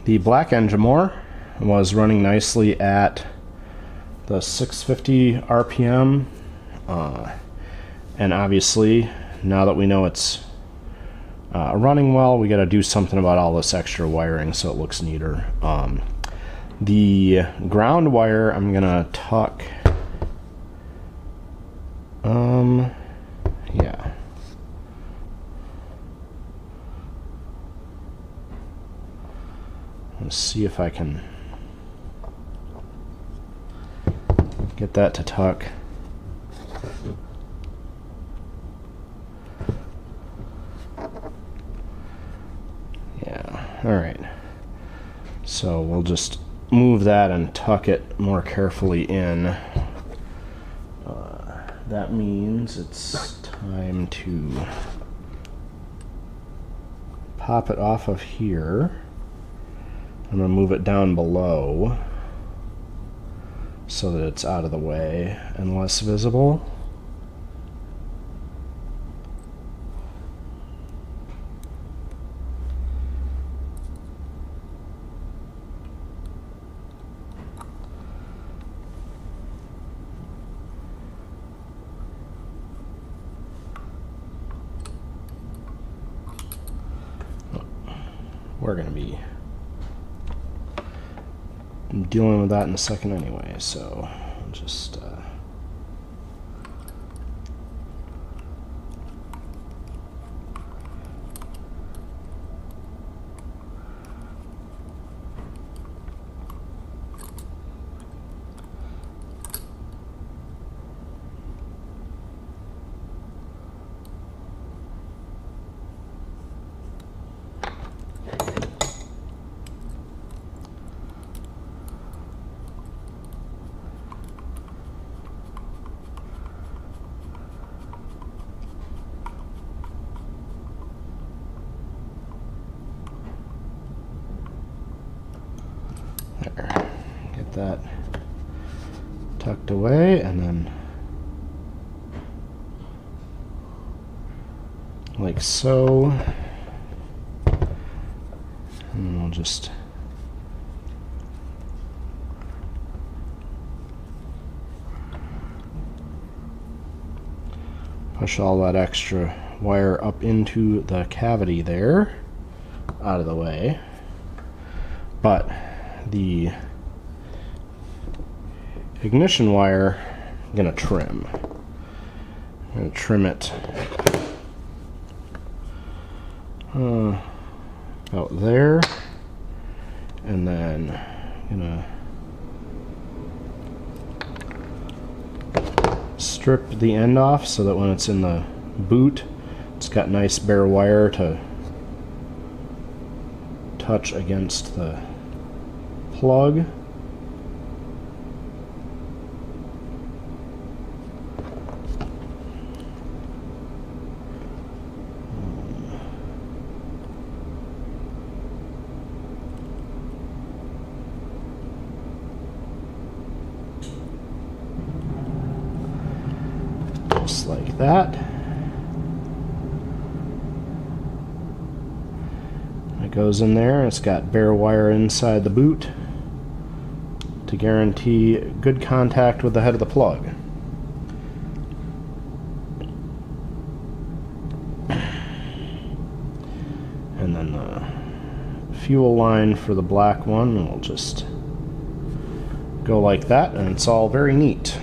The black Enjomor was running nicely at the 650 RPM, and obviously now that we know it's running well, we got to do something about all this extra wiring so it looks neater. The ground wire I'm gonna tuck, yeah. Let's see if I can get that to tuck. Yeah, all right. So we'll just move that and tuck it more carefully in. That means it's time to pop it off of here. I'm going to move it down below so that it's out of the way and less visible. We're going to be dealing with that in a second anyway, so I'll just get that tucked away, and then like so, and we'll just push all that extra wire up into the cavity there, out of the way. But the ignition wire I'm going to trim. I'm going to trim it about there, and then I'm going to strip the end off so that when it's in the boot, it's got nice bare wire to touch against the plug. Just like that. It goes in there. It's got bare wire inside the boot to guarantee good contact with the head of the plug. And then the fuel line for the black one will just go like that, and it's all very neat.